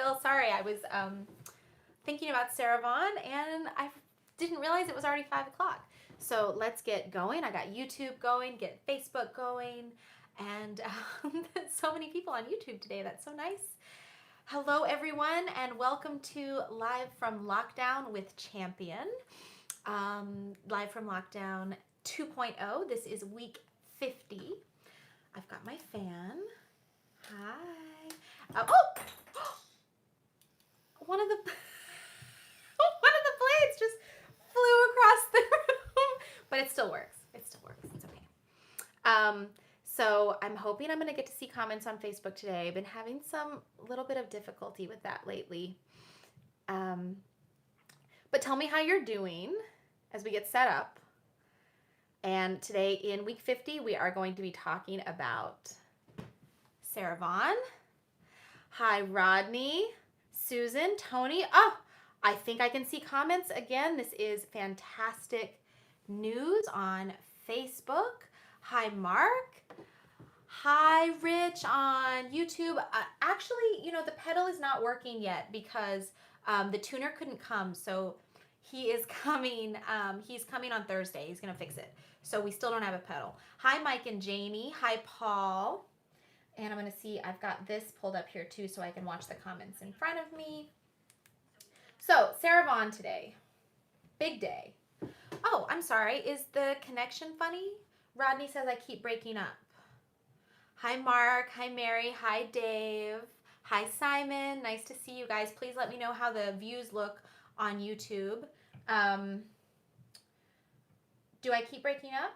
will. Sorry, I was thinking about Sarah Vaughan and I didn't realize it was already 5 o'clock. So let's get going. I got YouTube going, get Facebook going, and so many people on YouTube today. That's so nice. Hello, everyone, and welcome to Live from Lockdown with Champion. Live from Lockdown 2.0. This is week 50. I've got my fan. Hi. One of the blades just flew across the room, but it still works. It's okay. So I'm hoping I'm going to get to see comments on Facebook today. I've been having some little bit of difficulty with that lately. But tell me how you're doing as we get set up. And today in week 50, we are going to be talking about Sarah Vaughan. Hi, Rodney, Susan, Tony. Oh, I think I can see comments again. This is fantastic news on Facebook. Hi, Mark. Hi, Rich on YouTube. Actually, the pedal is not working yet because the tuner couldn't come. So he is coming. He's coming on Thursday. He's going to fix it. So we still don't have a pedal. Hi, Mike and Janie. Hi, Paul. And I'm going to see, I've got this pulled up here too so I can watch the comments in front of me. So, Sarah Vaughan today. Big day. Oh, I'm sorry. Is the connection funny? Rodney says I keep breaking up. Hi, Mark. Hi, Mary. Hi, Dave. Hi, Simon. Nice to see you guys. Please let me know how the views look on YouTube. Do I keep breaking up?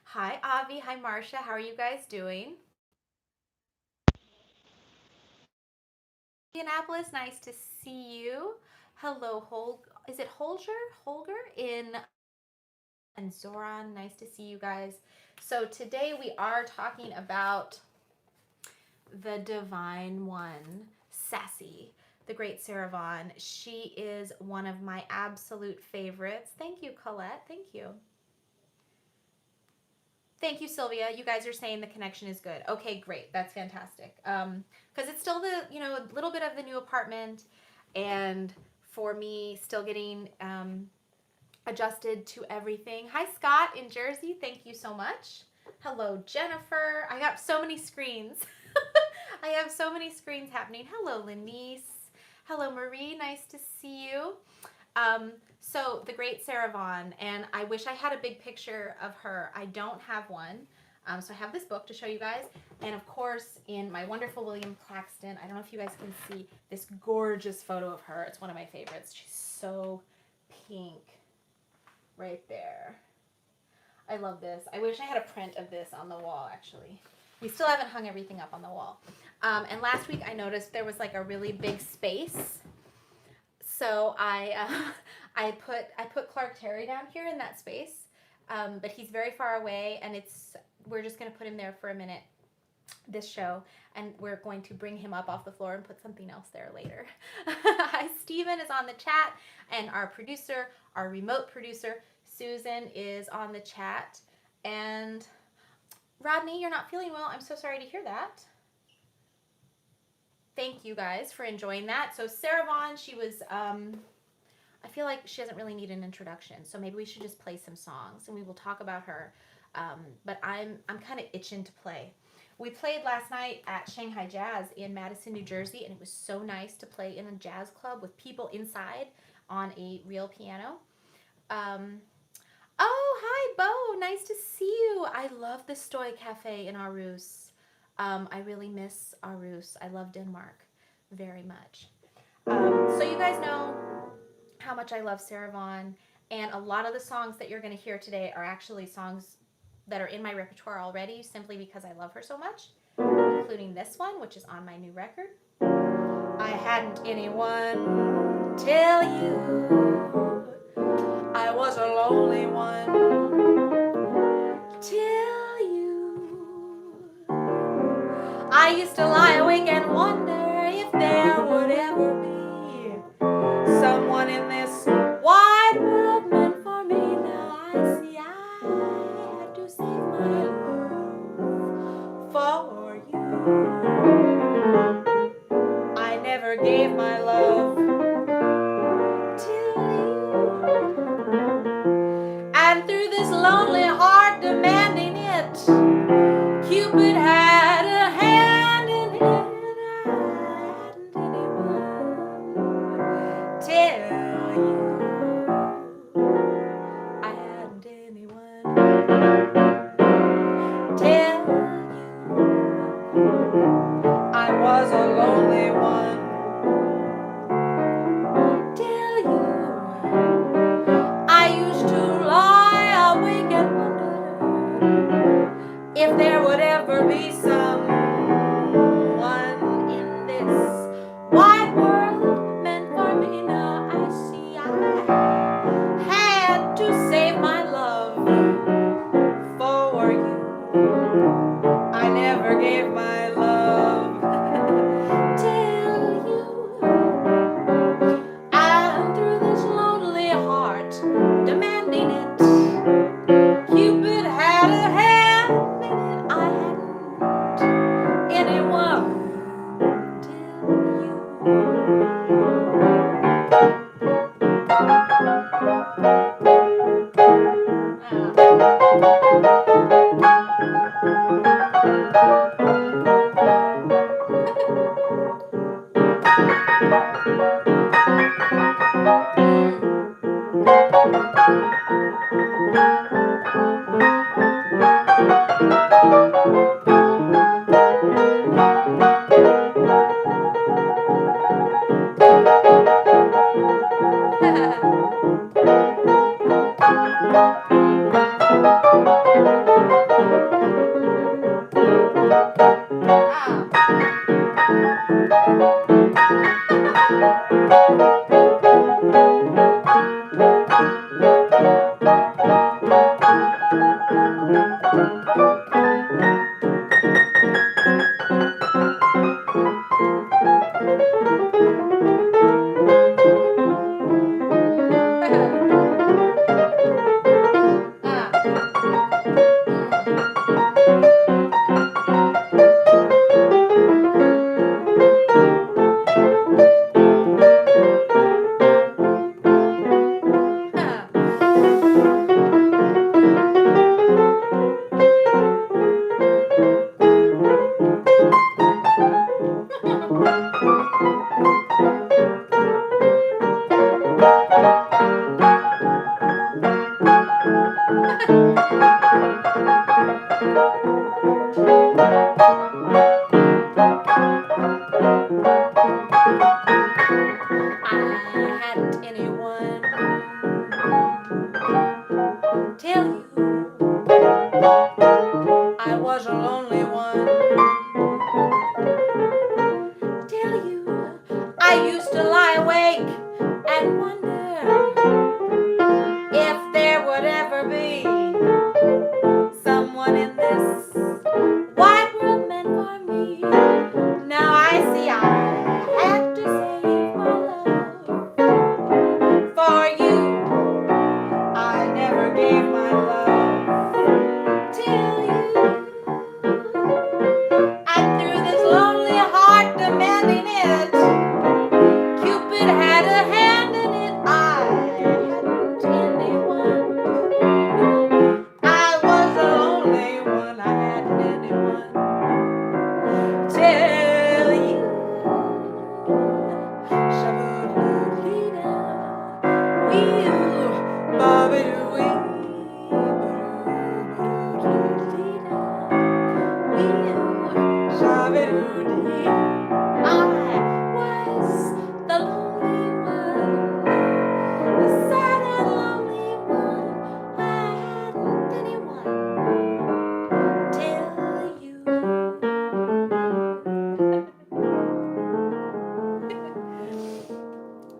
Hi, Avi. Hi, Marcia. How are you guys doing? Indianapolis, nice to see you. Hello, is it Holger and Zoran, nice to see you guys. So today we are talking about the divine one, Sassy, the great Sarah Vaughan. She is one of my absolute favorites. Thank you, Colette. Thank you. Thank you, Sylvia. You guys are saying the connection is good. Okay, great. That's fantastic. Because it's still a little bit of the new apartment, and for me, still getting adjusted to everything. Hi, Scott in Jersey. Thank you so much. Hello, Jennifer. I got so many screens. I have so many screens happening. Hello, Lenice. Hello, Marie. Nice to see you. So the great Sarah Vaughan, and I wish I had a big picture of her. I don't have one. So I have this book to show you guys. And of course, in my wonderful William Claxton, I don't know if you guys can see this gorgeous photo of her. It's one of my favorites. She's so pink right there. I love this. I wish I had a print of this on the wall, actually. We still haven't hung everything up on the wall. And last week I noticed there was like a really big space. So I put Clark Terry down here in that space, but he's very far away, and we're just going to put him there for a minute this show, and we're going to bring him up off the floor and put something else there later. Hi, Steven is on the chat, and our producer, our remote producer, Susan, is on the chat. And Rodney, you're not feeling well. I'm so sorry to hear that. Thank you guys for enjoying that. So Sarah Vaughan, she was, I feel like she doesn't really need an introduction. So maybe we should just play some songs and we will talk about her. But I'm kind of itching to play. We played last night at Shanghai Jazz in Madison, New Jersey, and it was so nice to play in a jazz club with people inside on a real piano. Oh, hi, Bo. Nice to see you. I love the Stoy Cafe in Aarhus. I really miss Aarhus. I love Denmark very much. So you guys know how much I love Sarah Vaughan, and a lot of the songs that you're going to hear today are actually songs that are in my repertoire already, simply because I love her so much, including this one, which is on my new record. I hadn't anyone tell you I was a lonely one. Tell you I used to lie awake and wonder if there would ever be someone in this wide world meant for me. Now I see I had to save my love for you. I never never gave my love till you. And through this lonely heart demanding it, Cupid had a hand in it. I hadn't anyone till I was a lonely one till you. I used to lie awake and wonder if there would ever be someone in this wide world meant for me. Now I see I had to save my love for you. I never gave my love till you. And through this lonely heart demanding it, Cupid had a hand in it. I hadn't anyone till you.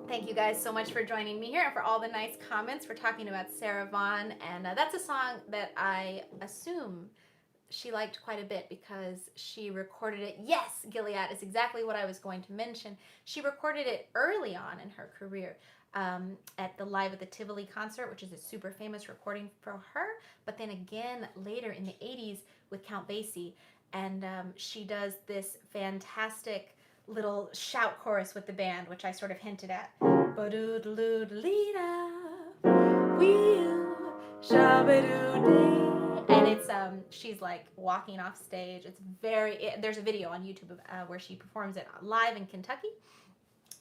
Thank you guys so much for joining me here and for all the nice comments. We're talking about Sarah Vaughan, and that's a song that I assume she liked quite a bit because she recorded it. Yes, Gilead is exactly what I was going to mention. She recorded it early on in her career at the Live at the Tivoli concert, which is a super famous recording for her, but then again later in the 80s with Count Basie. And she does this fantastic little shout chorus with the band, which I sort of hinted at. And it's she's like walking off stage. It's there's a video on YouTube where she performs it live in Kentucky,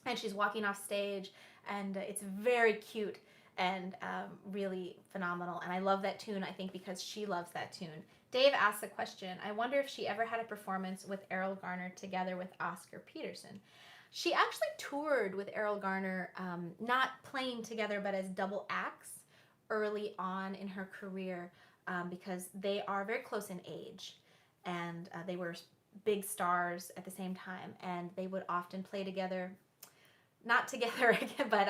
and she's walking off stage, and it's very cute and really phenomenal. And I love that tune, I think, because she loves that tune. Dave asks a question. I wonder if she ever had a performance with Errol Garner together with Oscar Peterson. She actually toured with Errol Garner, not playing together, but as double acts early on in her career, because they are very close in age, and they were big stars at the same time, and they would often play together, not together again, but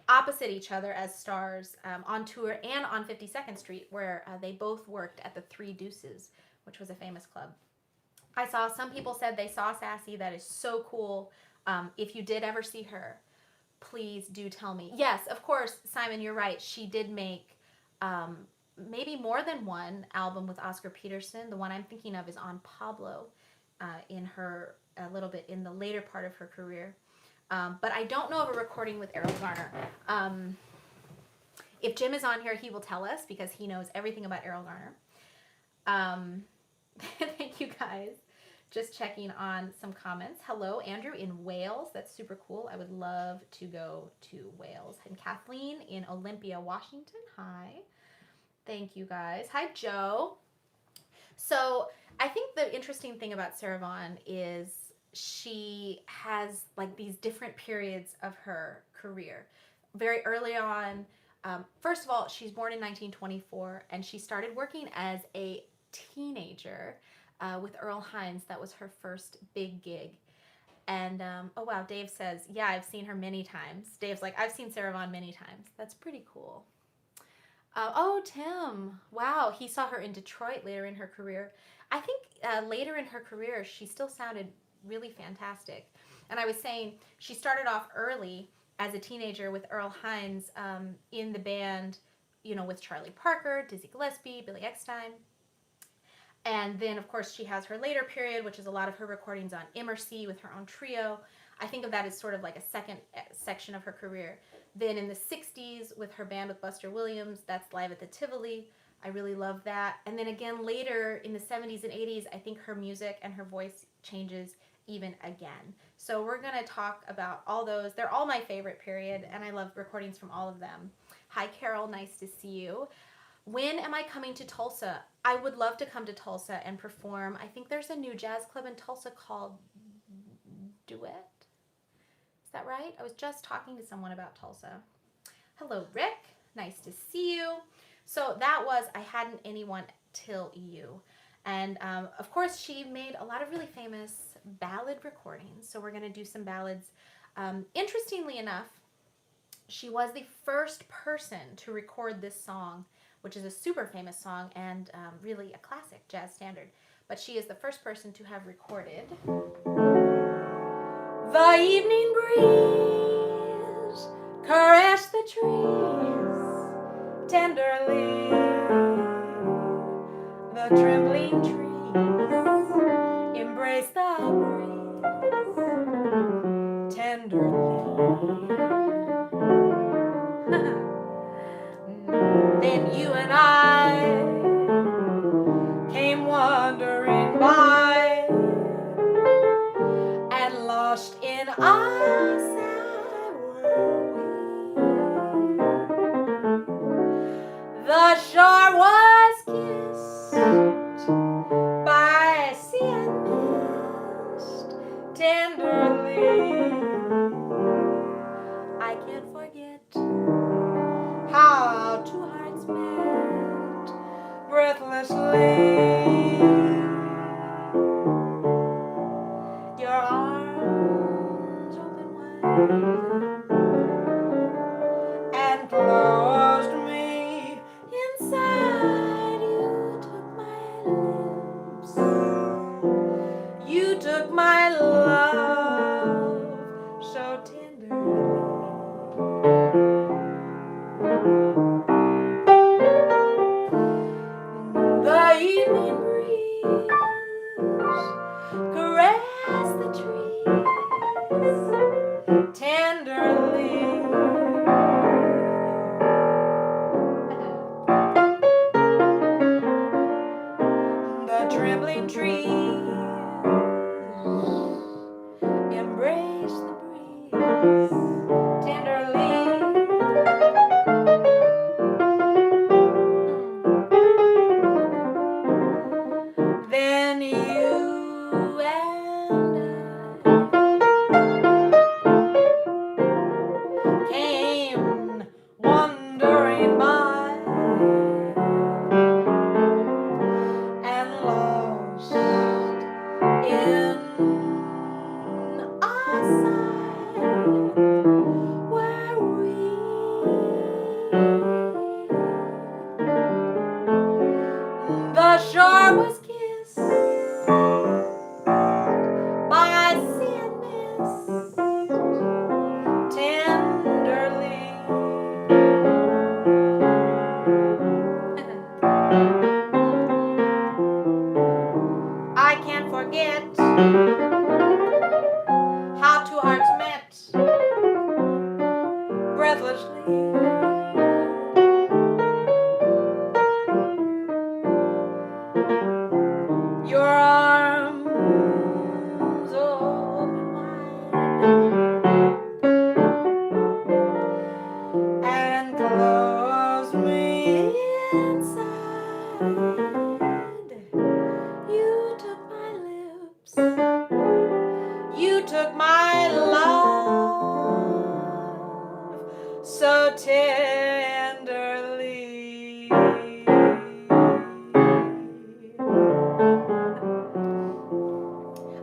opposite each other as stars on tour and on 52nd Street, where they both worked at the Three Deuces, which was a famous club. I saw some people said they saw Sassy. That is so cool. If you did ever see her, please do tell me. Yes, of course, Simon, you're right. She did make maybe more than one album with Oscar Peterson. The one I'm thinking of is on Pablo, in her a little bit in the later part of her career. But I don't know of a recording with Errol Garner. If Jim is on here, he will tell us because he knows everything about Errol Garner. Thank you guys. Just checking on some comments. Hello, Andrew in Wales. That's super cool. I would love to go to Wales. And Kathleen in Olympia, Washington. Hi. Thank you guys. Hi, Joe. So I think the interesting thing about Sarah Vaughan is she has like these different periods of her career. Very early on, first of all, she's born in 1924, and she started working as a teenager with Earl Hines. That was her first big gig. And oh wow, Dave says, yeah, I've seen her many times. Dave's like, I've seen Sarah Vaughan many times. That's pretty cool. Oh, Tim, wow, he saw her in Detroit later in her career. I think later in her career, she still sounded really fantastic. And I was saying, she started off early as a teenager with Earl Hines in the band, you know, with Charlie Parker, Dizzy Gillespie, Billy Eckstine. And then, of course, she has her later period, which is a lot of her recordings on Immersea with her own trio. I think of that as sort of like a second section of her career. Then in the 60s with her band with Buster Williams, that's Live at the Tivoli. I really love that. And then again later in the 70s and 80s, I think her music and her voice changes even again. So we're going to talk about all those. They're all my favorite period, and I love recordings from all of them. Hi, Carol. Nice to see you. When am I coming to Tulsa? I would love to come to Tulsa and perform. I think there's a new jazz club in Tulsa called Duet. Is that right? I was just talking to someone about Tulsa. Hello, Rick. Nice to see you. So that was I Hadn't Anyone Till You. And of course, she made a lot of really famous ballad recordings. So we're going to do some ballads. Interestingly enough, she was the first person to record this song, which is a super famous song and really a classic jazz standard. But she is the first person to have recorded The evening breeze caress the trees tenderly. The trembling trees embrace the breeze tenderly. Then you and I came wandering by, and lost in our sad were we. The shore was kissed by sea and mist tenderly. I can't forget how two hearts met breathlessly. Your arms open wide and closed me inside. You took my lips, you took my love so tenderly. The evening breeze caressed tenderly. I can't forget how two hearts met breathlessly. Your arms open wide and close me inside. You took my lips, you took my love so tenderly.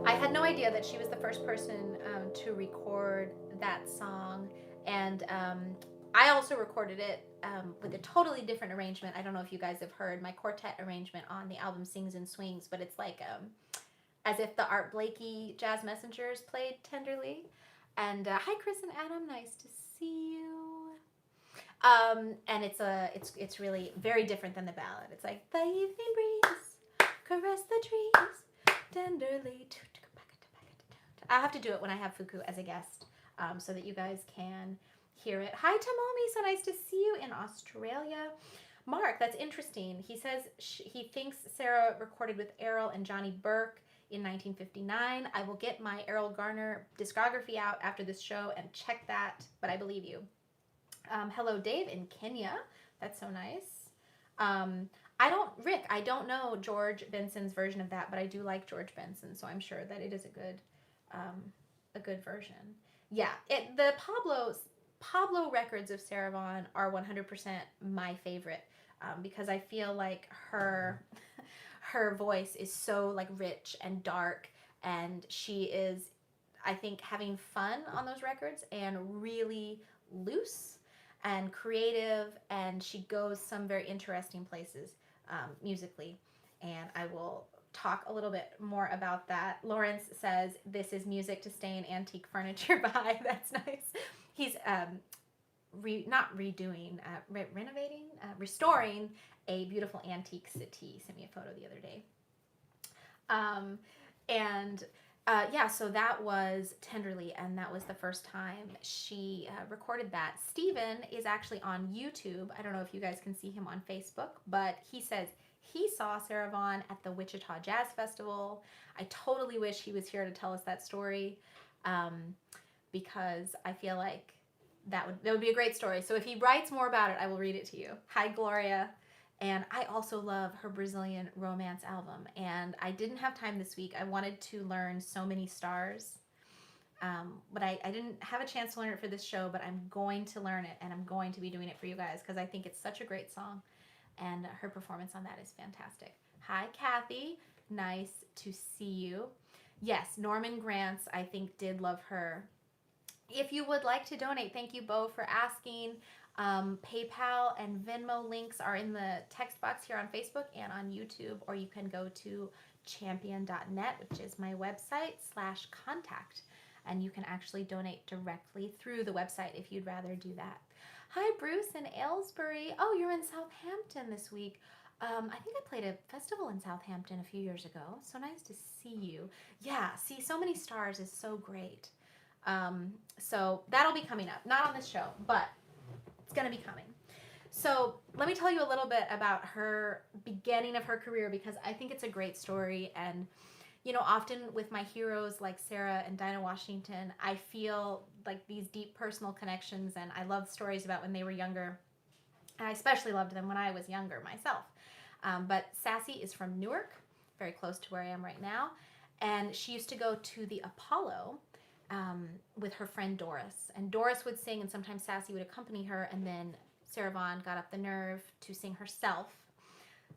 I had no idea that she was the first person to record that song, and I also recorded it with a totally different arrangement. I don't know if you guys have heard my quartet arrangement on the album Sings and Swings, but it's like as if the Art Blakey Jazz Messengers played tenderly. And hi, Chris and Adam, nice to see you. And it's really very different than the ballad. It's like the evening breeze caress the trees tenderly. I'll have to do it when I have Fuku as a guest, so that you guys can hear it. Hi, Tamomi, so nice to see you in Australia. Mark, that's interesting. He says he thinks Sarah recorded with Errol and Johnny Burke in 1959. I will get my Errol Garner discography out after this show and check that, but I believe you. Hello, Dave in Kenya. That's so nice. I don't know George Benson's version of that, but I do like George Benson, so I'm sure that it is a good version. Yeah, the Pablo records of Sarah Vaughan are 100% my favorite, because I feel like her voice is so like rich and dark, and she is, I think, having fun on those records and really loose and creative, and she goes some very interesting places musically, and I will talk a little bit more about that. Lawrence says this is music to stay in antique furniture by. That's nice. He's restoring a beautiful antique settee. He sent me a photo the other day. So that was Tenderly, and that was the first time she recorded that. Steven is actually on YouTube. I don't know if you guys can see him on Facebook, but he says he saw Sarah Vaughan at the Wichita Jazz Festival. I totally wish he was here to tell us that story, because I feel like that would be a great story. So if he writes more about it, I will read it to you. Hi, Gloria. And I also love her Brazilian Romance album. And I didn't have time this week. I wanted to learn So Many Stars. But I didn't have a chance to learn it for this show, but I'm going to learn it, and I'm going to be doing it for you guys because I think it's such a great song. And her performance on that is fantastic. Hi, Kathy. Nice to see you. Yes, Norman Granz, I think, did love her. If you would like to donate, thank you, Bo, for asking. PayPal and Venmo links are in the text box here on Facebook and on YouTube, or you can go to Champion.net, which is my website /contact, and you can actually donate directly through the website if you'd rather do that. Hi, Bruce in Aylesbury. Oh, you're in Southampton this week. I think I played a festival in Southampton a few years ago. So nice to see you. Yeah, see, So Many Stars is so great. So that'll be coming up. Not on this show, but it's going to be coming. So let me tell you a little bit about her beginning of her career, because I think it's a great story. And, you know, often with my heroes like Sarah and Dinah Washington, I feel like these deep personal connections, and I love stories about when they were younger. And I especially loved them when I was younger myself. But Sassy is from Newark, very close to where I am right now. And she used to go to the Apollo with her friend Doris. And Doris would sing, and sometimes Sassy would accompany her, and then Sarah Vaughan got up the nerve to sing herself.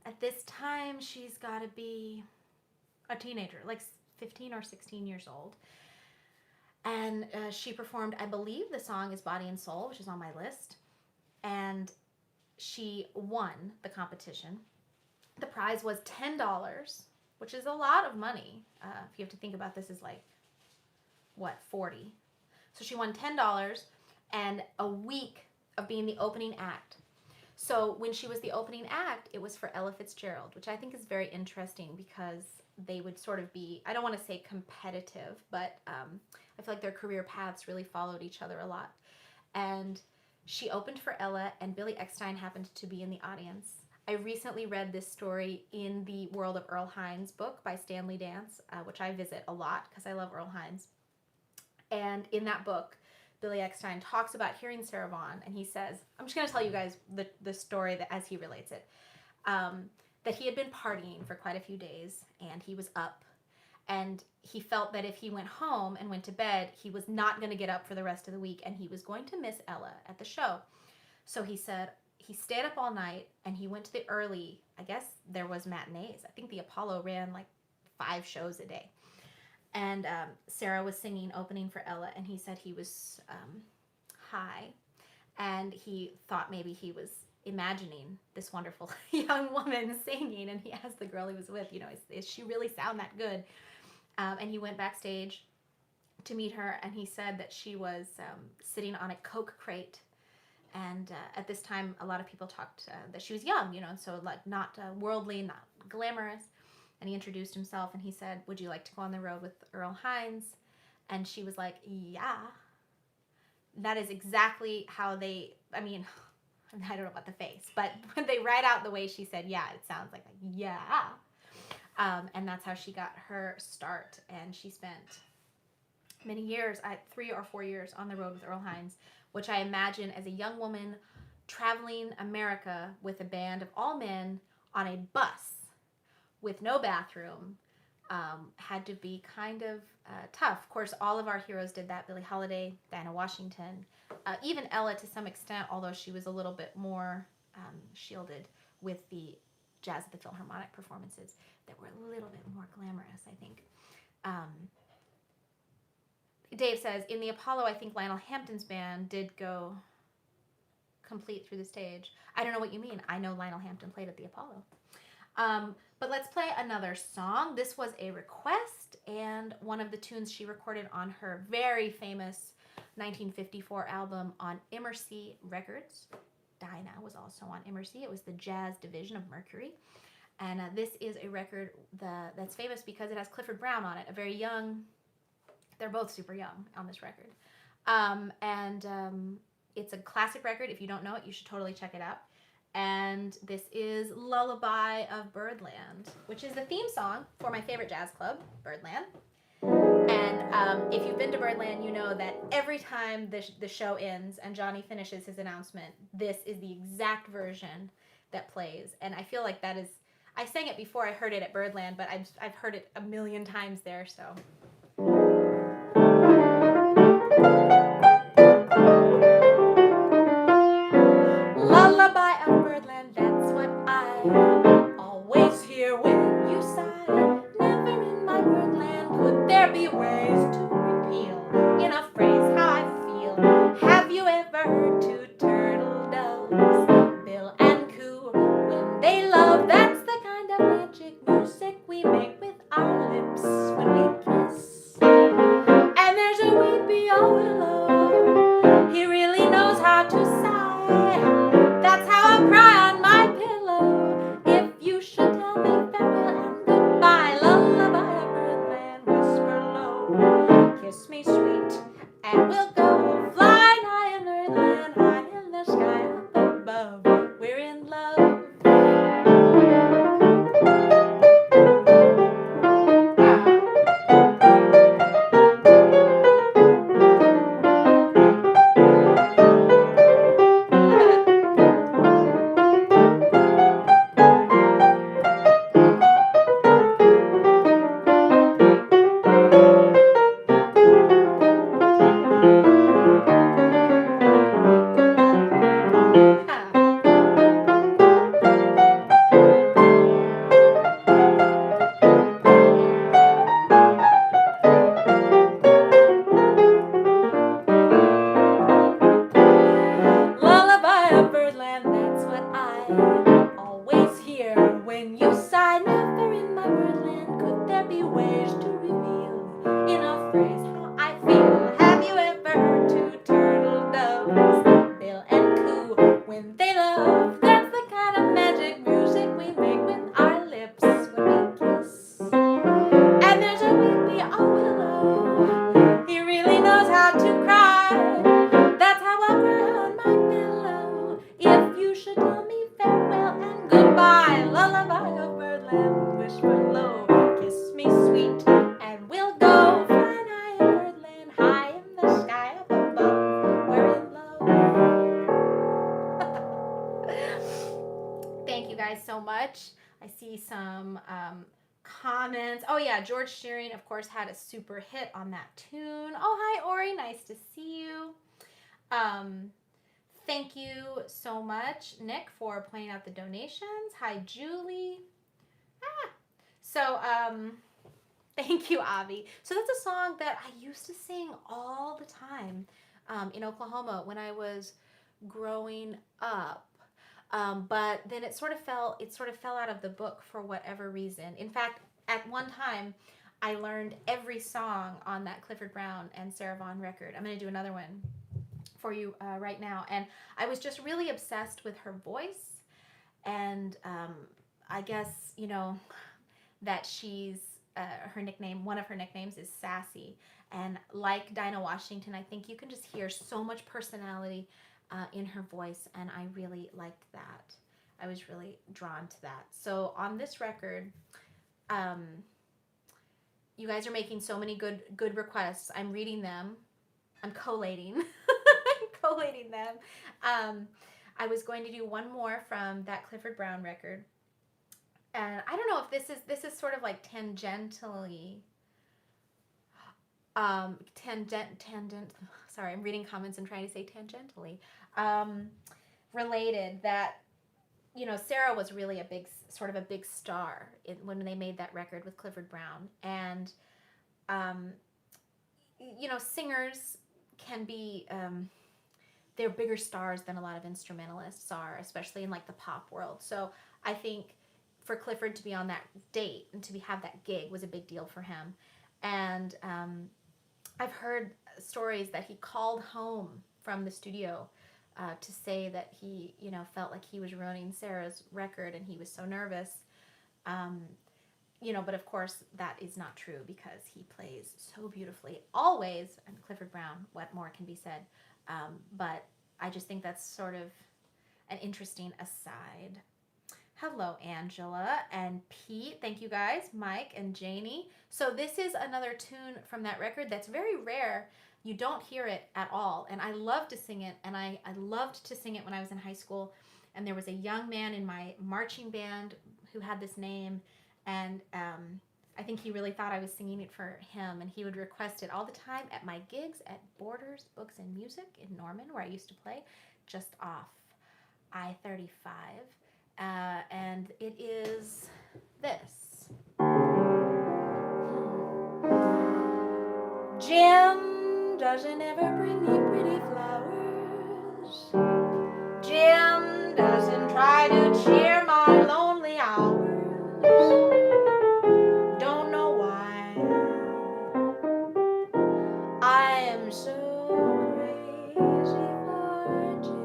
At this time, she's got to be a teenager, like 15 or 16 years old. And she performed, I believe the song is Body and Soul, which is on my list. And she won the competition. The prize was $10, which is a lot of money. If you have to think about this as like, 40. So she won $10 and a week of being the opening act. So when she was the opening act, it was for Ella Fitzgerald, which I think is very interesting because they would sort of be, I don't want to say competitive, but I feel like their career paths really followed each other a lot. And she opened for Ella, and Billy Eckstine happened to be in the audience. I recently read this story in the World of Earl Hines book by Stanley Dance, which I visit a lot because I love Earl Hines. And in that book, Billy Eckstine talks about hearing Sarah Vaughan, and he says, I'm just going to tell you guys the story that, as he relates it, that he had been partying for quite a few days, and he was up, and he felt that if he went home and went to bed, he was not going to get up for the rest of the week, and he was going to miss Ella at the show. So he said he stayed up all night, and he went to the early, I guess there was matinees. I think the Apollo ran like 5 shows a day. And Sarah was singing opening for Ella, and he said he was high, and he thought maybe he was imagining this wonderful young woman singing, and he asked the girl he was with, you know, is she really sound that good? And he went backstage to meet her, and he said that she was sitting on a Coke crate, and at this time a lot of people talked that she was young, you know, and so like not worldly, not glamorous. And he introduced himself, and he said, would you like to go on the road with Earl Hines? And she was like, yeah. That is exactly how they, I mean, I don't know about the face, but when they write out the way she said, yeah, it sounds like, yeah. And that's how she got her start. And she spent many years, 3 or 4 years on the road with Earl Hines, which I imagine as a young woman traveling America with a band of all men on a bus with no bathroom, had to be kind of tough. Of course, all of our heroes did that. Billie Holiday, Diana Washington, even Ella to some extent, although she was a little bit more shielded with the Jazz at the Philharmonic performances that were a little bit more glamorous, I think. Dave says, in the Apollo, I think Lionel Hampton's band did go complete through the stage. I don't know what you mean. I know Lionel Hampton played at the Apollo. But let's play another song. This was a request and one of the tunes she recorded on her very famous 1954 album on Immersey Records. Dinah was also on Immersey. It was the jazz division of Mercury. And this is a record that's famous because it has Clifford Brown on it, a very young, they're both super young on this record. It's a classic record. If you don't know it, you should totally check it out. And this is Lullaby of Birdland, which is the theme song for my favorite jazz club, Birdland. And if you've been to Birdland, you know that every time the show ends and Johnny finishes his announcement, this is the exact version that plays. And I feel like that is, I sang it before I heard it at Birdland, but I've heard it a million times there, so. Lullaby of Birdland, that's what I always hear when you sigh. Never in my Birdland could there be ways to repeal in a phrase how I feel. Have you ever heard 2 turtle doves, bill and coo, when they love? That's the kind of magic music we make with our lips when we kiss. And there's a weepy old willow, he really knows how to sigh. That's how I cry on my pillow. If you should tell me farewell and goodbye, lullaby of Birdland, whisper low. Kiss me sweet, and we'll go flying high in Birdland, high in the sky up above. We're in love. much. I see some comments. Oh yeah, George Shearing, of course, had a super hit on that tune. Oh, hi, Ori. Nice to see you. Thank you so much, Nick, for pointing out the donations. Hi, Julie. So, thank you, Avi. So that's a song that I used to sing all the time in Oklahoma when I was growing up. But then it sort of fell out of the book for whatever reason. In fact, at one time, I learned every song on that Clifford Brown and Sarah Vaughan record. I'm going to do another one for you right now. And I was just really obsessed with her voice. And I guess, that she's, one of her nicknames is Sassy. And like Dinah Washington, I think you can just hear so much personality in her voice. And I really liked that. I was really drawn to that. So on this record, you guys are making so many good requests. I'm reading them. I'm collating. I'm collating them. I was going to do one more from that Clifford Brown record. And I don't know if this is sort of like tangentially sorry, I'm reading comments and trying to say tangentially related, that Sarah was really a big star when they made that record with Clifford Brown. And singers can be they're bigger stars than a lot of instrumentalists are, especially in like the pop world. So I think for Clifford to be on that date and to have that gig was a big deal for him. And I've heard stories that he called home from the studio to say that he, felt like he was ruining Sarah's record and he was so nervous. But of course that is not true because he plays so beautifully always. And Clifford Brown, what more can be said? But I just think that's sort of an interesting aside. Hello, Angela and Pete. Thank you guys, Mike and Janie. So this is another tune from that record that's very rare. You don't hear it at all. And I love to sing it. And I loved to sing it when I was in high school. And there was a young man in my marching band who had this name. And I think he really thought I was singing it for him. And he would request it all the time at my gigs at Borders Books and Music in Norman, where I used to play, just off I-35. And it is this. Jim doesn't ever bring me pretty flowers. Jim doesn't try to cheer my lonely hours. Don't know why I am so crazy for Jim.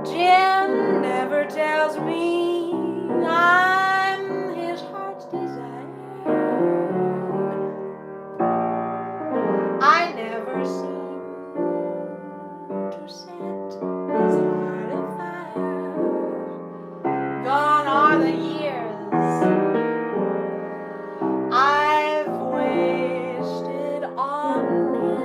Jim never tells me I'm his heart's desire. I never seem to set his heart afire. Gone are the years I've wasted on him.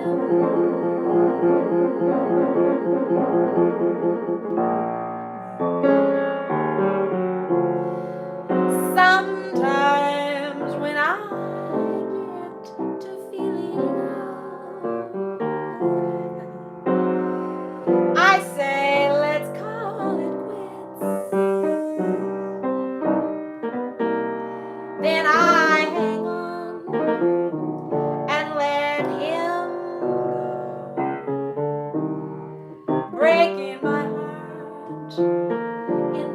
Sometimes when I get to feeling love, I say let's call it quits. Then I hang on and let him go, breaking my heart in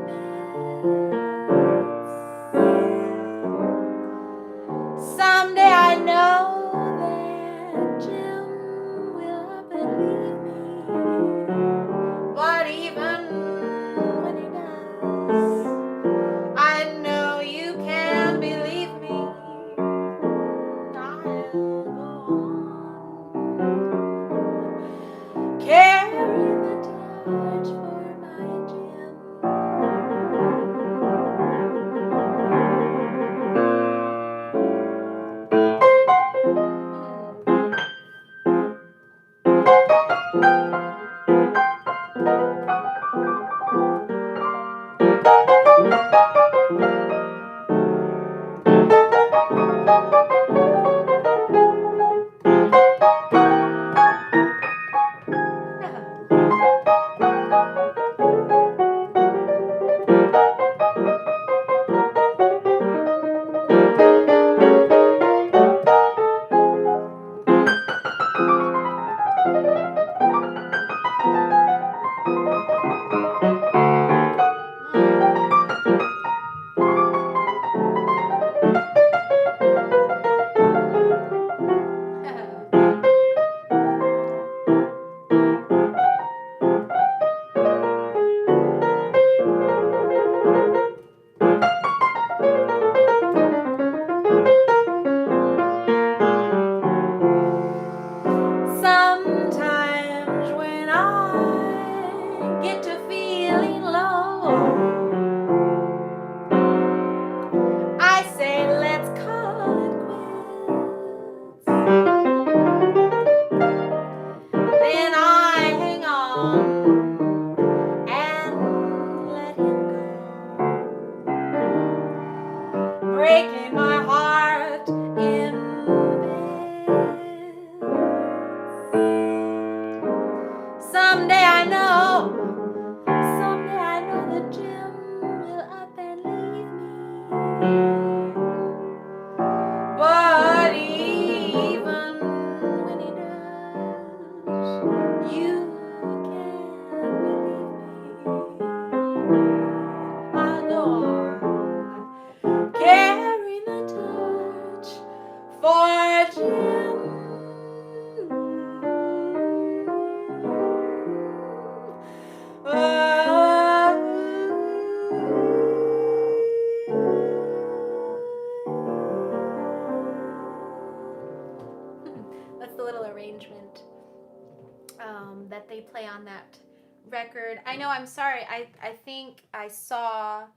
breaking my heart in bed. Someday I know that Jim will up and leave me. But even when he does, you can't believe me. I'll go on, carry the torch for Jim. That's the little arrangement that they play on that record. I know, I'm sorry. I think I saw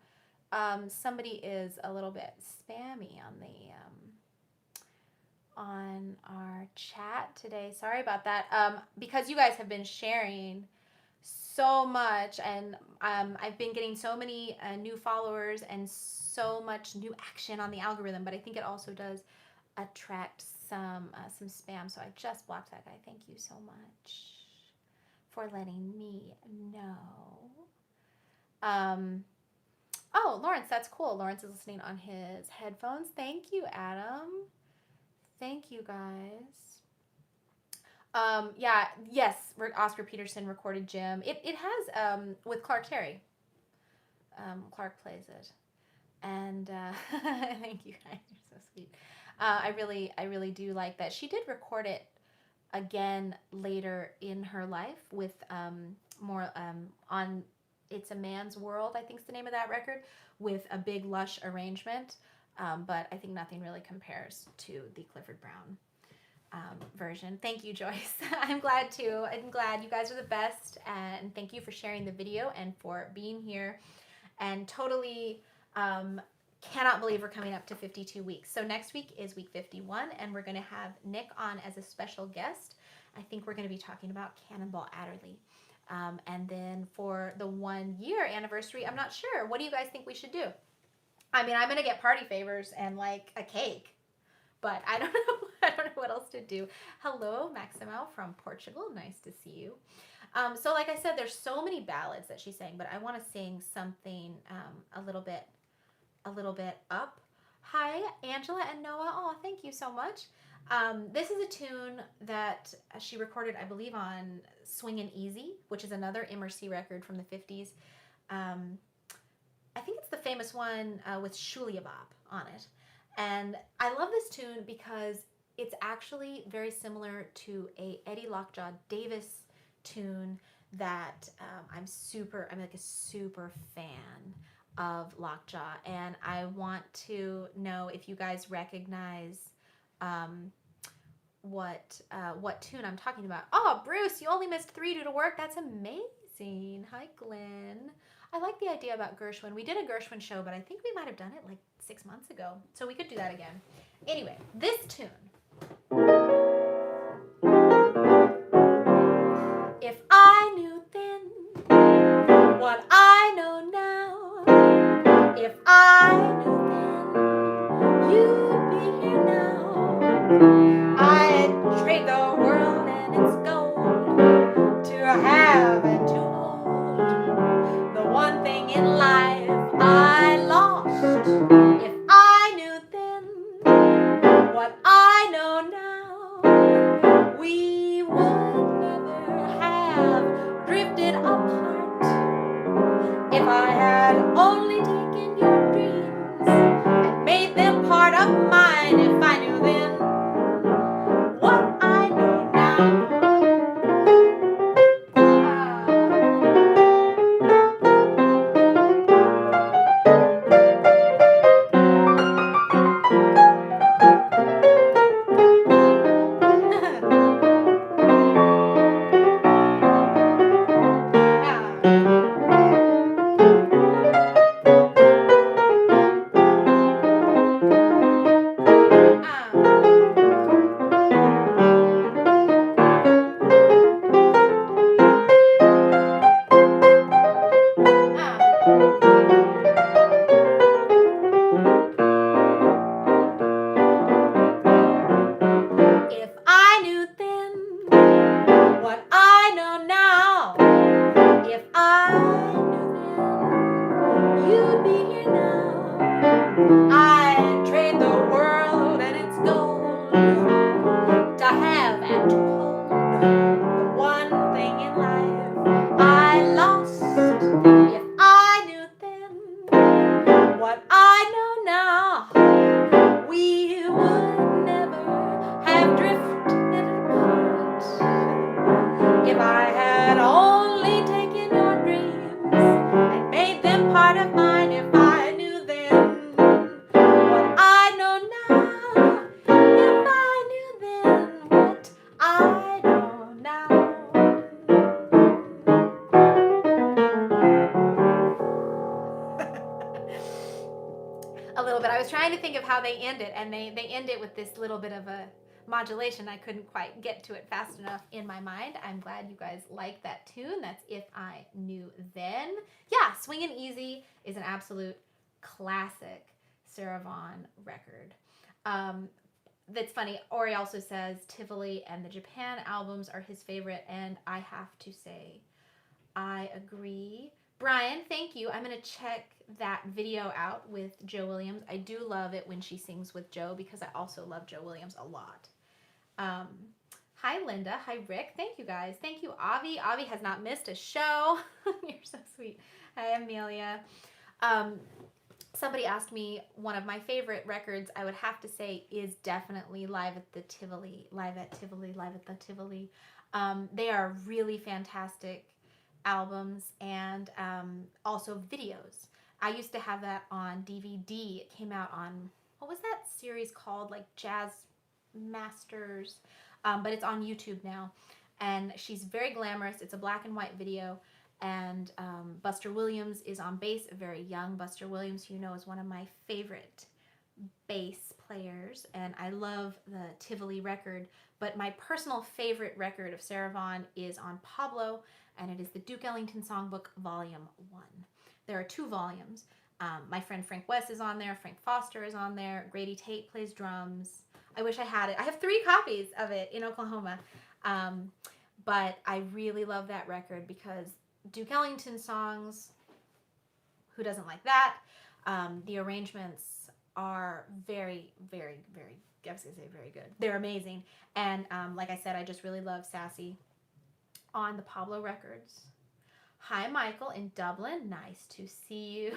somebody is a little bit spammy on our chat today. Sorry about that. Because you guys have been sharing so much, and I've been getting so many new followers and so much new action on the algorithm, but I think it also does attract some spam. So I just blocked that guy. Thank you so much for letting me know. Oh, Lawrence, that's cool. Lawrence is listening on his headphones. Thank you, Adam. Thank you, guys. Yeah, yes, Oscar Peterson recorded Jim. It has with Clark Terry. Clark plays it, and thank you guys. You're so sweet. I really do like that. She did record it again later in her life with more on It's a Man's World, I think is the name of that record, with a big lush arrangement. But I think nothing really compares to the Clifford Brown version. Thank you, Joyce. I'm glad too. I'm glad. You guys are the best, and thank you for sharing the video and for being here. And totally cannot believe we're coming up to 52 weeks. So next week is week 51, and we're going to have Nick on as a special guest. I think we're going to be talking about Cannonball Adderley. And then for the 1 year anniversary, I'm not sure. What do you guys think we should do? I mean, I'm going to get party favors and like a cake, but I don't know. I don't know what else to do. Hello, Maximo from Portugal. Nice to see you. So like I said, there's so many ballads that she sang, but I want to sing something a little bit up. Hi, Angela and Noah. Oh, thank you so much. This is a tune that she recorded, I believe, on Swingin' Easy, which is another MRC record from the 50s. I think it's the famous one with Shulia Bob on it. And I love this tune because it's actually very similar to a Eddie Lockjaw Davis tune that I'm like a super fan of Lockjaw. And I want to know if you guys recognize what tune I'm talking about. Oh, Bruce, you only missed 3 due to work. That's amazing. Hi, Glenn. I like the idea about Gershwin. We did a Gershwin show, but I think we might have done it like 6 months ago. So we could do that again. Anyway, this tune. If I knew then what I know now, if I knew then you'd be here now, I'd trade the world and its gold to have and to hold the one thing in life I lost. If I knew then what I know now, we would never have drifted apart. If I had only taken your dreams and made them part of mine, if I knew then what I know a little bit. I was trying to think of how they end it, and they end it with this little bit of a modulation. I couldn't quite get to it fast enough in my mind. I'm glad you guys like that tune. That's If I Knew Then. Yeah, Swingin' Easy is an absolute classic Sarah Vaughan record. That's funny. Ori also says Tivoli and the Japan albums are his favorite, and I have to say, I agree. Brian, thank you. I'm going to check that video out with Joe Williams. I do love it when she sings with Joe because I also love Joe Williams a lot. Hi, Linda. Hi, Rick. Thank you, guys. Thank you, Avi. Avi has not missed a show. You're so sweet. Hi, Amelia. Somebody asked me one of my favorite records. I would have to say is definitely Live at the Tivoli. Live at Tivoli. Live at the Tivoli. They are really fantastic albums and also videos. I used to have that on DVD. It came out on, what was that series called? Like Jazz Masters. But it's on YouTube now. And she's very glamorous. It's a black and white video. And Buster Williams is on bass, a very young Buster Williams, who you know is one of my favorite bass players. And I love the Tivoli record. But my personal favorite record of Sarah Vaughan is on Pablo, and it is the Duke Ellington Songbook Volume 1. There are 2 volumes. My friend Frank West is on there. Frank Foster is on there. Grady Tate plays drums. I wish I had it. I have 3 copies of it in Oklahoma. But I really love that record because Duke Ellington songs, who doesn't like that? The arrangements are very, very, very, I was going to say very good. They're amazing. And like I said, I just really love Sassy on the Pablo records. Hi, Michael in Dublin. Nice to see you.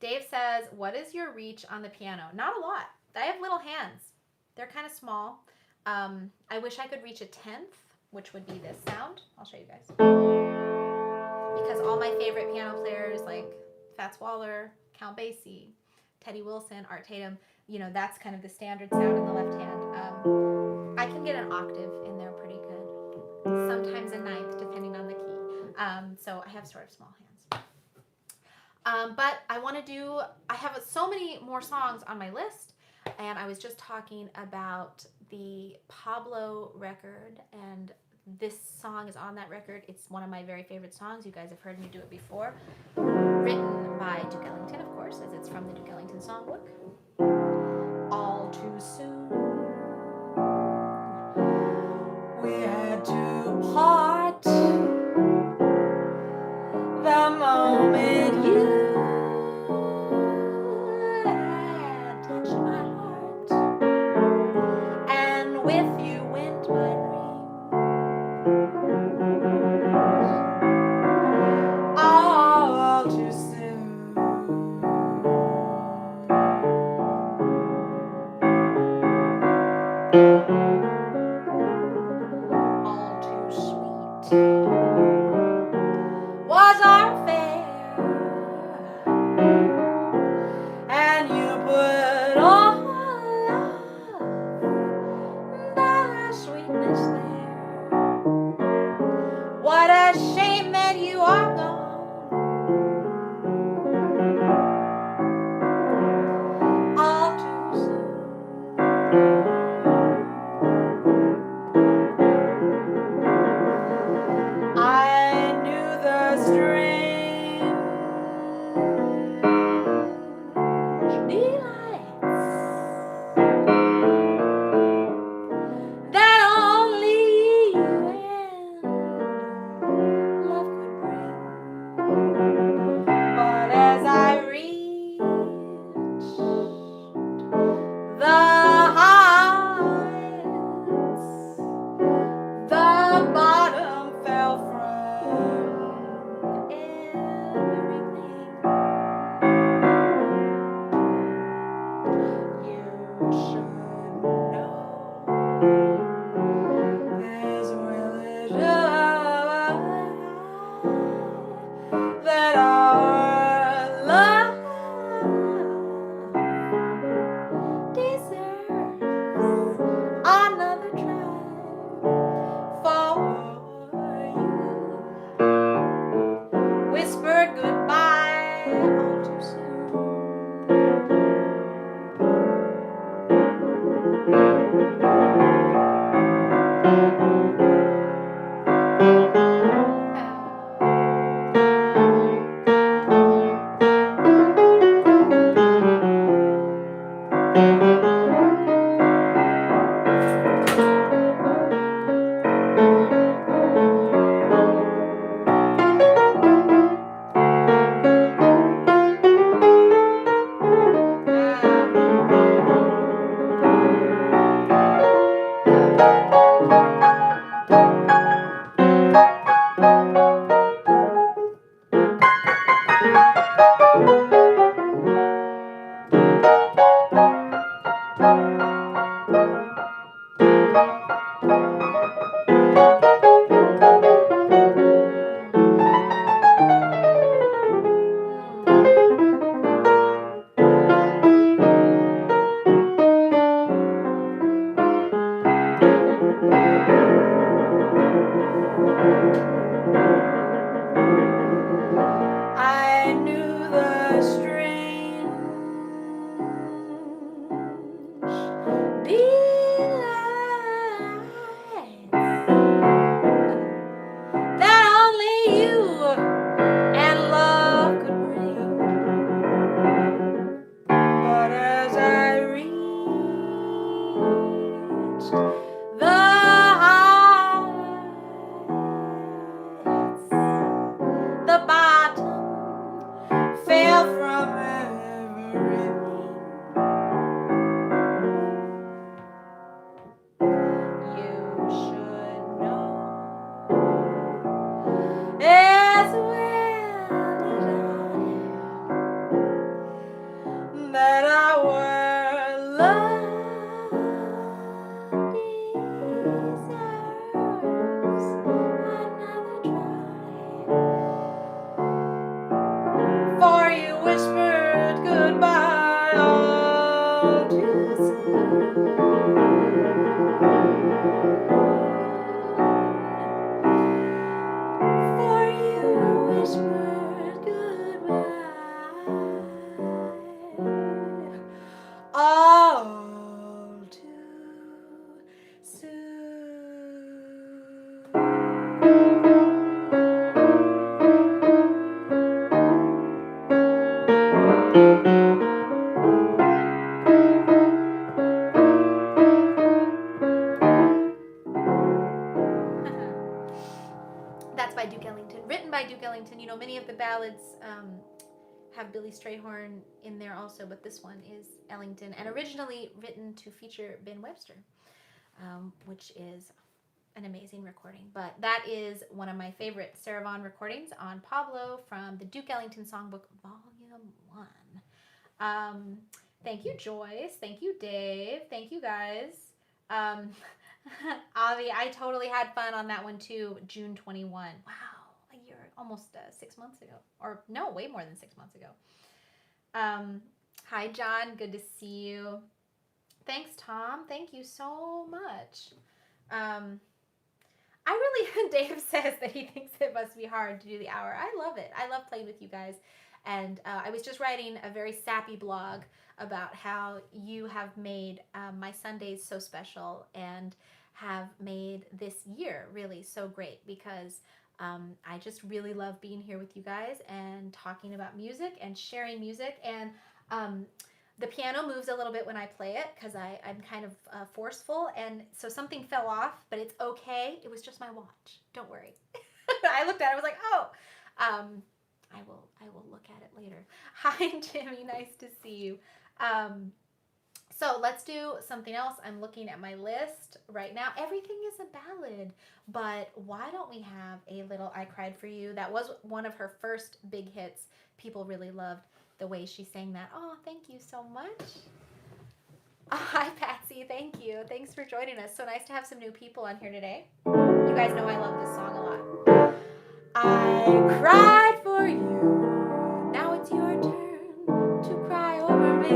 Dave says, what is your reach on the piano? Not a lot. I have little hands. They're kind of small. I wish I could reach a 10th, which would be this sound. I'll show you guys. Because all my favorite piano players like Fats Waller, Count Basie, Teddy Wilson, Art Tatum, you know, that's kind of the standard sound in the left hand. I can get an octave in there pretty good. Sometimes a ninth, depending on the key. So I have sort of small hands. But I have so many more songs on my list. And I was just talking about the Pablo record, and this song is on that record. It's one of my very favorite songs. You guys have heard me do it before. Written by Duke Ellington, of course, as it's from the Duke Ellington Songbook. All too soon, we had to part the moment you had touched my heart, and with you went my dream. All too soon. All too sweet was our affair. That's by Duke Ellington, written by Duke Ellington. You know, many of the ballads have Billy Strayhorn in there also, but this one is Ellington, and originally written to feature Ben Webster, which is an amazing recording. But that is one of my favorite Sarah Vaughan recordings on Pablo from the Duke Ellington Songbook, Volume 1. Thank you, Joyce. Thank you, Dave. Thank you, guys. Avi, I totally had fun on that one too. June 21. Wow, a year, almost 6 months ago. Or no, way more than 6 months ago. Hi, John. Good to see you. Thanks, Tom. Thank you so much. I really, Dave says that he thinks it must be hard to do the hour. I love it. I love playing with you guys. And I was just writing a very sappy blog about how you have made my Sundays so special and have made this year really so great, because I just really love being here with you guys and talking about music and sharing music. And the piano moves a little bit when I play it because I'm kind of forceful, and so something fell off, but it's okay. It was just my watch. Don't worry. I looked at it. I was like, oh. I will look at it later. Hi, Jimmy. Nice to see you. So let's do something else. I'm looking at my list right now. Everything is a ballad, but why don't we have a little I Cried for You? That was one of her first big hits. People really loved the way she sang that. Oh, thank you so much. Oh, hi, Patsy. Thank you. Thanks for joining us. So nice to have some new people on here today. You guys know I love this song a lot. I cried for you. Now it's your turn to cry over me.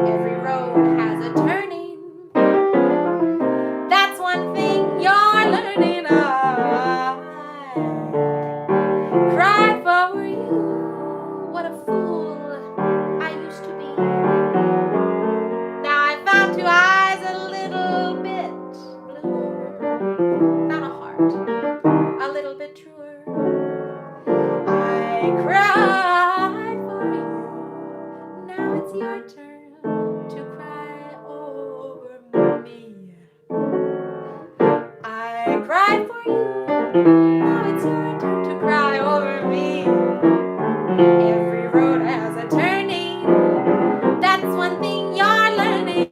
Every road has a turning. That's one thing you're learning. I cried for you. What a fool I used to be. Now I found two eyes a little bit bluer. Found a heart a little bit truer. I cried for you. Now it's your turn to cry over me. I cried for you. Now it's your turn to cry over me. Every road has a turning. That's one thing you're learning.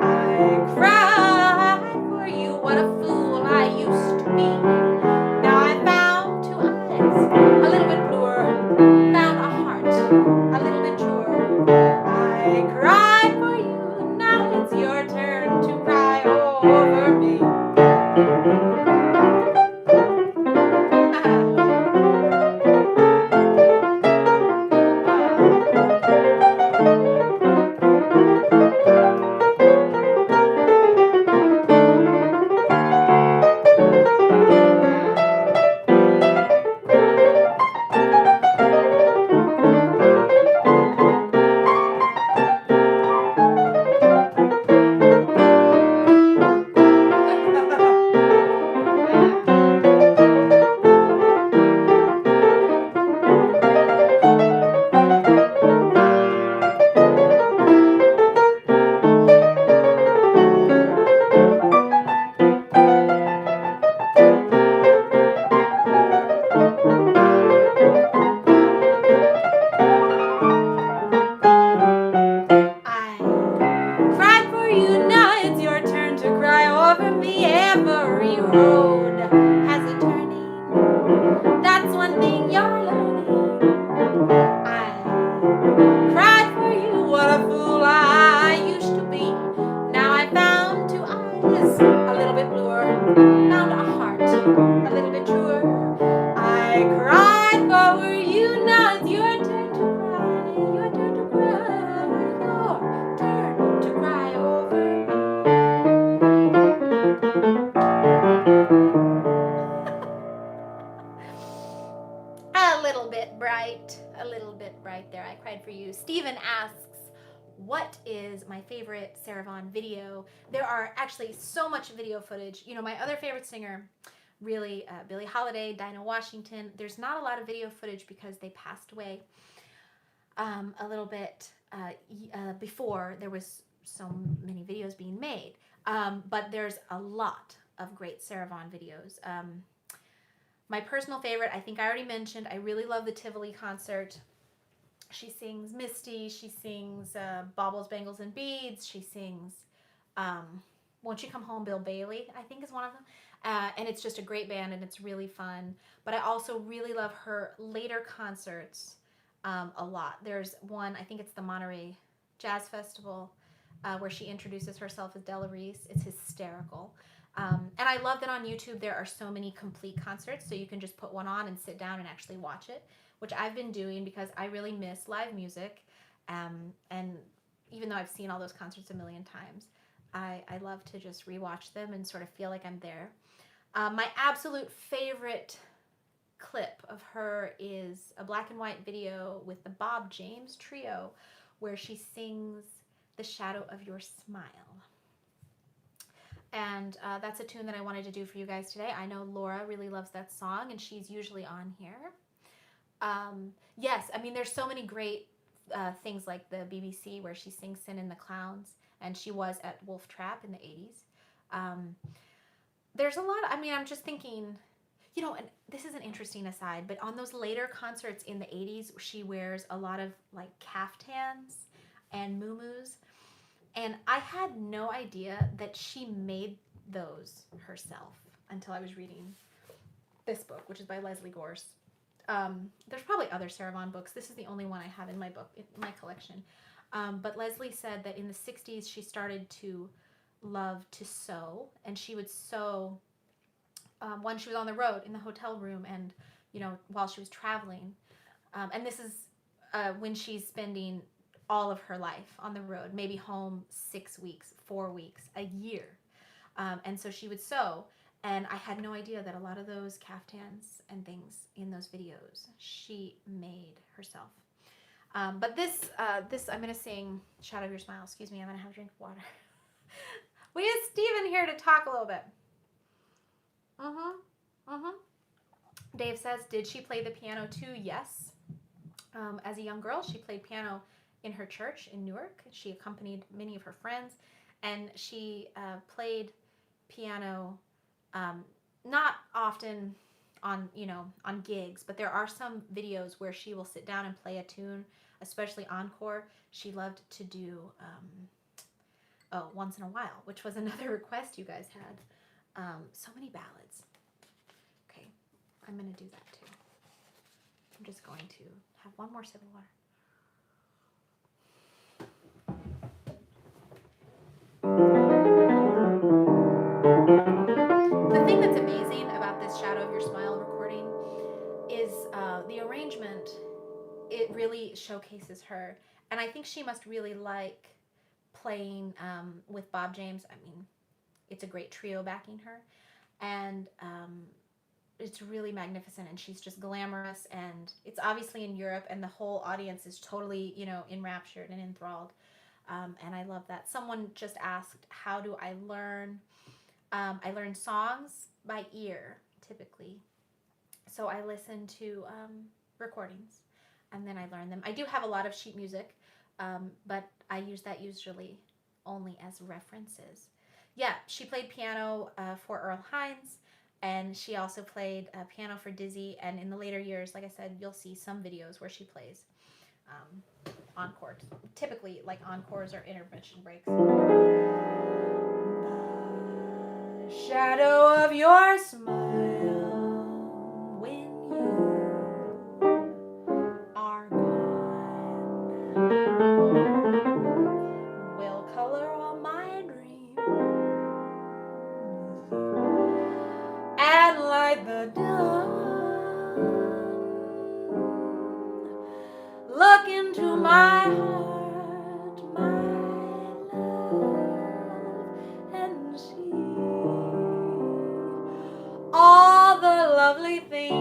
I cried for you. What a fool I used to be. Now I found two eyes a little bit bluer. Found a heart a little bit truer. I cried for you. Now it's your turn to cry over me. Sarah Vaughan video. There are actually so much video footage. You know, my other favorite singer, really, Billie Holiday, Dinah Washington. There's not a lot of video footage because they passed away. a little bit before there was so many videos being made. But there's a lot of great Sarah Vaughan videos. My personal favorite, I think I already mentioned, I really love the Tivoli concert. She sings Misty, she sings Baubles, Bangles, and Beads, she sings Won't You Come Home, Bill Bailey, I think is one of them. And it's just a great band and it's really fun. But I also really love her later concerts a lot. There's one, I think it's the Monterey Jazz Festival, where she introduces herself as Della Reese. It's hysterical. And I love that on YouTube there are so many complete concerts, so you can just put one on and sit down and actually watch it, which I've been doing because I really miss live music. And even though I've seen all those concerts a million times, I love to just rewatch them and sort of feel like I'm there. My absolute favorite clip of her is a black and white video with the Bob James Trio where she sings The Shadow of Your Smile. And that's a tune that I wanted to do for you guys today. I know Laura really loves that song and she's usually on here. Yes, I mean, there's so many great things like the BBC where she sings Sin and the Clowns, and she was at Wolf Trap in the 80s. There's a lot, I mean, I'm just thinking, you know, and this is an interesting aside, but on those later concerts in the 80s, she wears a lot of like caftans and muumuus. And I had no idea that she made those herself until I was reading this book, which is by Leslie Gorse. There's probably other Sarah Vaughan books. This is the only one I have in my book, in my collection. But Leslie said that in the 60s, she started to love to sew, and she would sew when she was on the road in the hotel room and, you know, while she was traveling. And this is when she's spending all of her life on the road, maybe home 6 weeks, 4 weeks, a year. And so she would sew. And I had no idea that a lot of those caftans and things in those videos she made herself. But this I'm going to sing Shadow of Your Smile. Excuse me, I'm going to have a drink of water. We have Steven here to talk a little bit. Dave says, did she play the piano too? Yes. As a young girl, she played piano in her church in Newark. She accompanied many of her friends, and she played piano not often on gigs, but there are some videos where she will sit down and play a tune, especially encore. She loved to do Once in a While, which was another request you guys had. So many ballads. Okay, I'm going to do that too. I'm just going to have one more sip of water. The thing that's amazing about this Shadow of Your Smile recording is the arrangement. It really showcases her, and I think she must really like playing with Bob James. I mean, it's a great trio backing her, and it's really magnificent, and she's just glamorous, and it's obviously in Europe, and the whole audience is totally, enraptured and enthralled, and I love that. Someone just asked, how do I learn? I learn songs by ear, typically. So I listen to recordings, and then I learn them. I do have a lot of sheet music, but I use that usually only as references. Yeah, she played piano for Earl Hines, and she also played piano for Dizzy, and in the later years, like I said, you'll see some videos where she plays encores. Typically, like encores or intermission breaks. Shadow of your smile when you are gone will color all my dreams and light the dawn. Look into my heart, my love, and see all the lovely things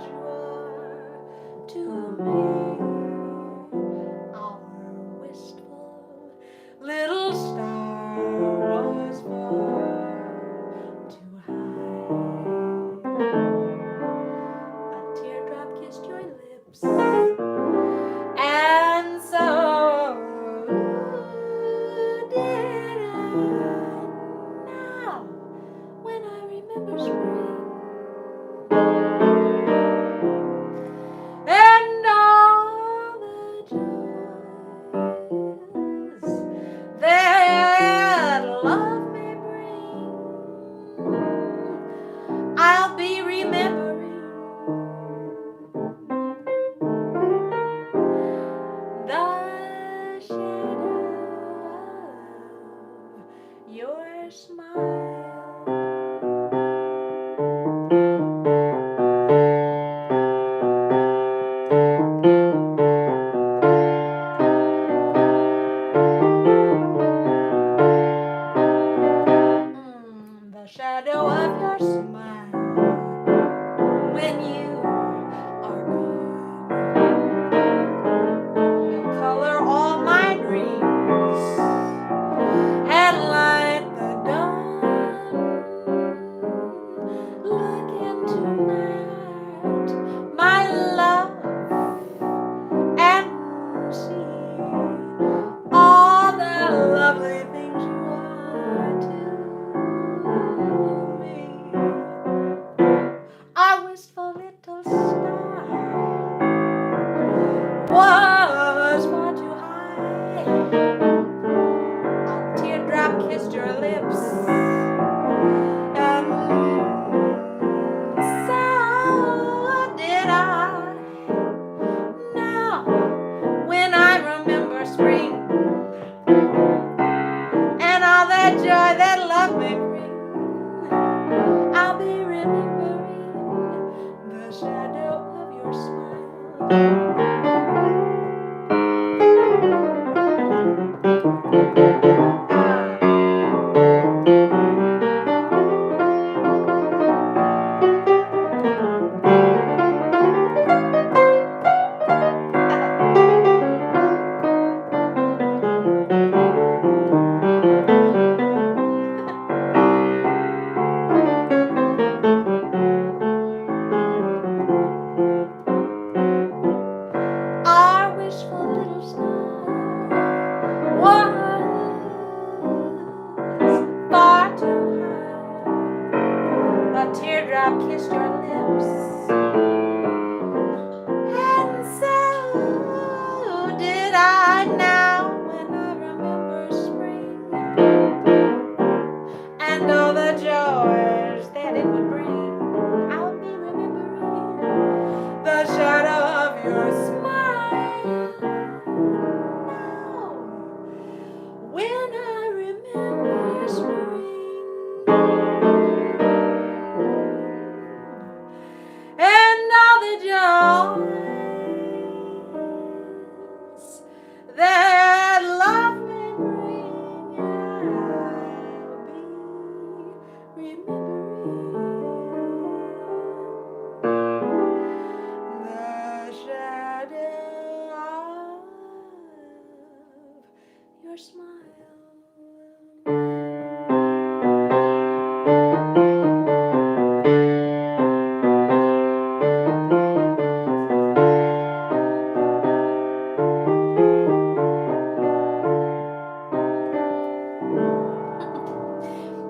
you are to me. Our wistful little star was far too high. A teardrop kissed your lips Our wishful little smile was far too high. A teardrop kissed your lips, and so did I now when I remember spring and all the joys that it would bring. I'll be remembering the shadow of your smile now when I remember spring and all the joys that love may bring. I'll be remembering the shadow of your smile.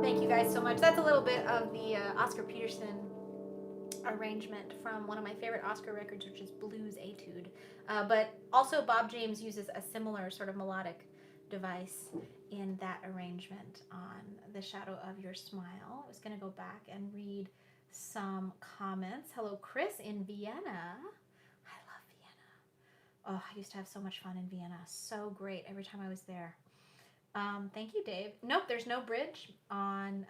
Thank you guys so much. That's a little bit of the Oscar Peterson arrangement from one of my favorite Oscar records, which is Blues Etude. But also Bob James uses a similar sort of melodic device in that arrangement on The Shadow of Your Smile. I was going to go back and read some comments. Hello, Chris in Vienna. I love Vienna. Oh, I used to have so much fun in Vienna. So great every time I was there. Thank you, Dave. Nope, there's no bridge on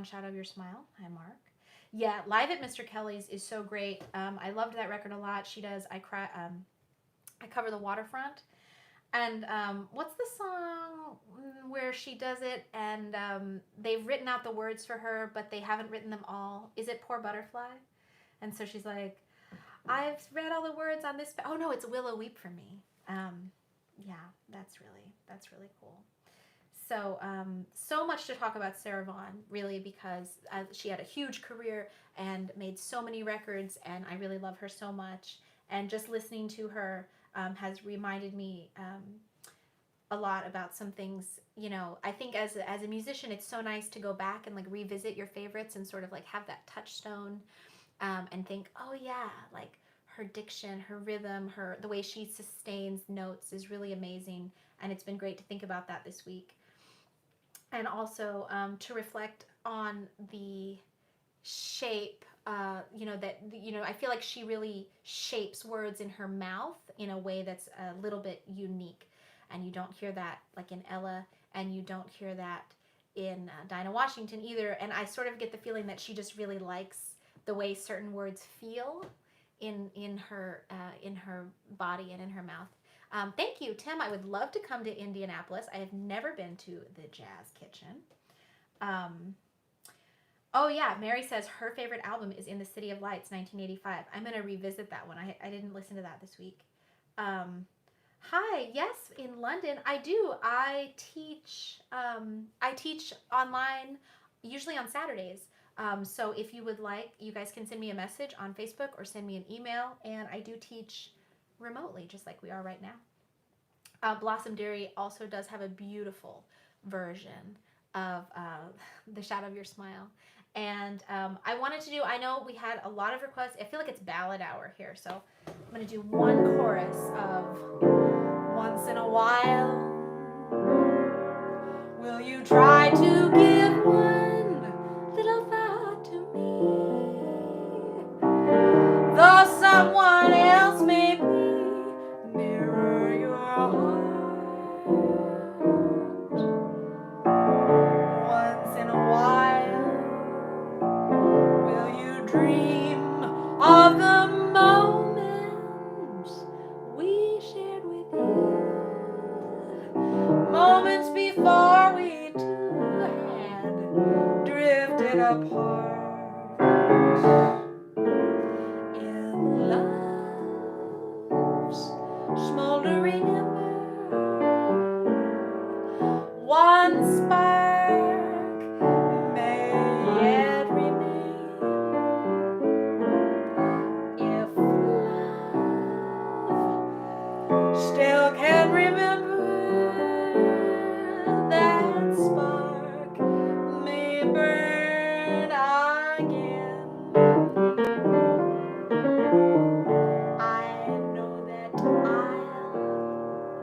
Shadow of Your Smile. Hi, Mark. Yeah, Live at Mr. Kelly's is so great. I loved that record a lot. She does I Cover the Waterfront. And what's the song where she does it and they've written out the words for her, but they haven't written them all? Is it Poor Butterfly? And so she's like, I've read all the words on this. Oh, no, it's Willow Weep for Me. Yeah, that's really cool. So, so much to talk about Sarah Vaughan, really, because she had a huge career and made so many records, and I really love her so much. And just listening to her has reminded me a lot about some things. You know, I think as a musician, it's so nice to go back and like revisit your favorites and sort of like have that touchstone and think, oh yeah, like her diction, her rhythm, the way she sustains notes is really amazing. And it's been great to think about that this week. And also to reflect on the shape, I feel like she really shapes words in her mouth in a way that's a little bit unique. And you don't hear that like in Ella, and you don't hear that in Dinah Washington either. And I sort of get the feeling that she just really likes the way certain words feel in her body and in her mouth. Thank you, Tim. I would love to come to Indianapolis. I have never been to the Jazz Kitchen. Oh yeah, Mary says her favorite album is In the City of Lights, 1985. I'm going to revisit that one. I didn't listen to that this week. Hi, yes, in London. I do. I teach online, usually on Saturdays. So if you would like, you guys can send me a message on Facebook or send me an email, and I do teach remotely, just like we are right now. Blossom Dairy also does have a beautiful version of The Shadow of Your Smile. And I wanted to do, I know we had a lot of requests. I feel like it's ballad hour here, so I'm going to do one chorus of Once in a While. Will you try to give one little thought to me? Though someone else may be nearer your heart. Once in a while, will you dream of the moment apart in love's smoldering ember. One spark may yet remain. If love still can remember, that spark may burn again. I know that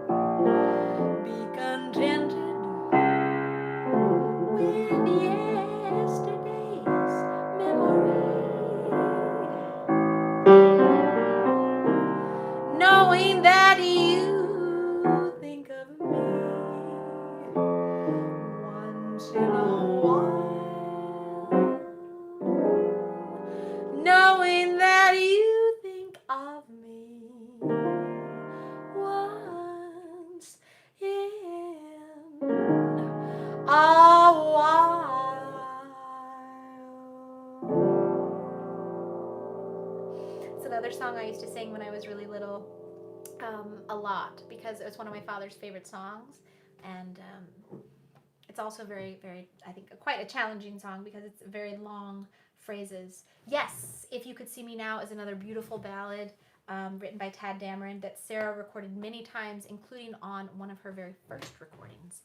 I'll be contented with yesterday's memory, knowing that you think of me once in a while, knowing that you think of me once in a while. It's another song I used to sing when I was really little, a lot, because it was one of my father's favorite songs, and it's also very, very, I think, quite a challenging song because it's very long phrases. Yes, If You Could See Me Now is another beautiful ballad written by Tad Dameron that Sarah recorded many times, including on one of her very first recordings.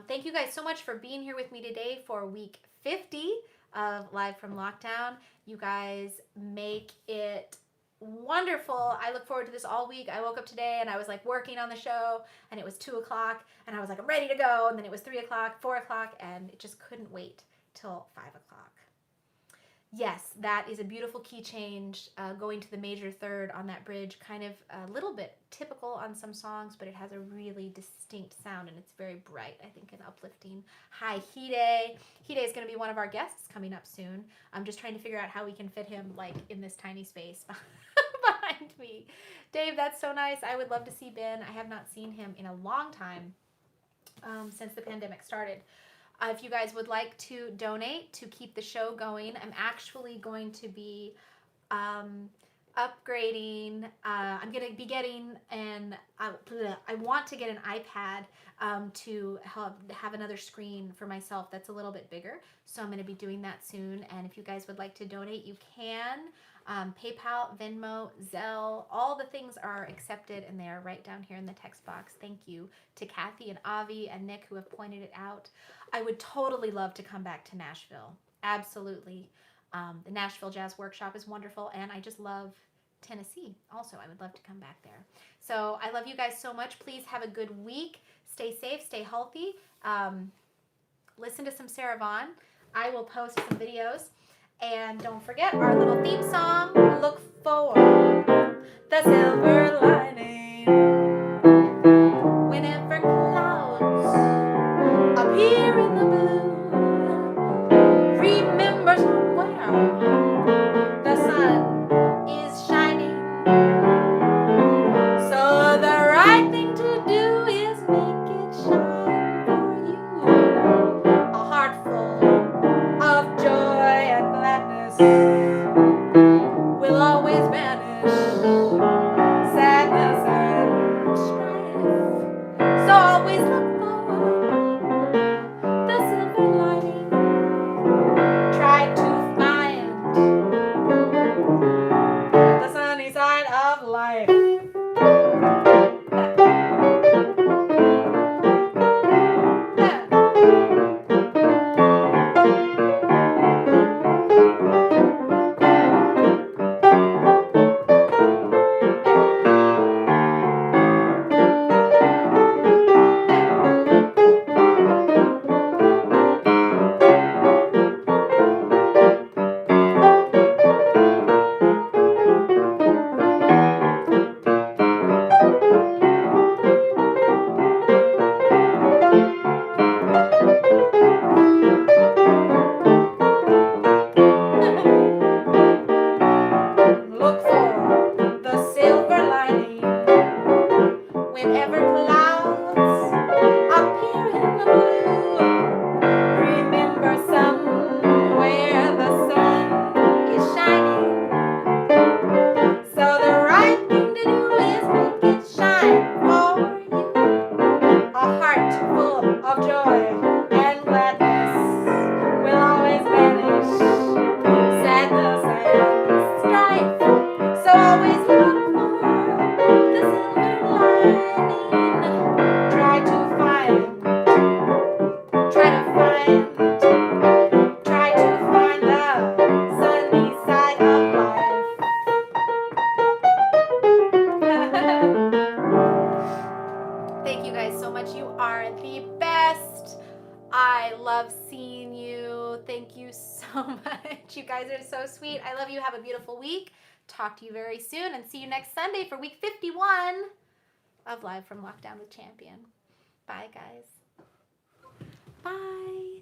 Thank you guys so much for being here with me today for week 50 of Live from Lockdown. You guys make it wonderful. I look forward to this all week. I woke up today and I was like working on the show, and it was 2 o'clock, and I was like, I'm ready to go. And then it was 3 o'clock, 4 o'clock, and it just couldn't wait till 5 o'clock. Yes, that is a beautiful key change, going to the major third on that bridge, kind of a little bit typical on some songs, but it has a really distinct sound, and it's very bright, I think, and uplifting. Hi, Hide. Hide is going to be one of our guests coming up soon. I'm just trying to figure out how we can fit him, like, in this tiny space behind me. Dave, that's so nice. I would love to see Ben. I have not seen him in a long time, since the pandemic started. If you guys would like to donate to keep the show going, I'm actually going to be upgrading. I'm going to be getting I want to get an iPad to have another screen for myself that's a little bit bigger. So I'm going to be doing that soon. And if you guys would like to donate, you can. PayPal, Venmo, Zelle, all the things are accepted, and they are right down here in the text box. Thank you to Kathy and Avi and Nick who have pointed it out. I would totally love to come back to Nashville. Absolutely. The Nashville Jazz Workshop is wonderful, and I just love Tennessee. Also, I would love to come back there. So I love you guys so much. Please have a good week. Stay safe, stay healthy. Listen to some Sarah Vaughan. I will post some videos. And don't forget our little theme song, look for the silver lining. Whenever clouds appear in the blue, remember somewhere the sun is shining. So the right thing to do is make it shine for you. A heart full of joy and gladness will always banish sadness and strife. So always look forward the silver lining. Try to find the sunny side of life. much. You guys are so sweet. I love you. Have a beautiful week. Talk to you very soon and see you next Sunday for week 51 of Live from Lockdown with Champion. Bye, guys. Bye.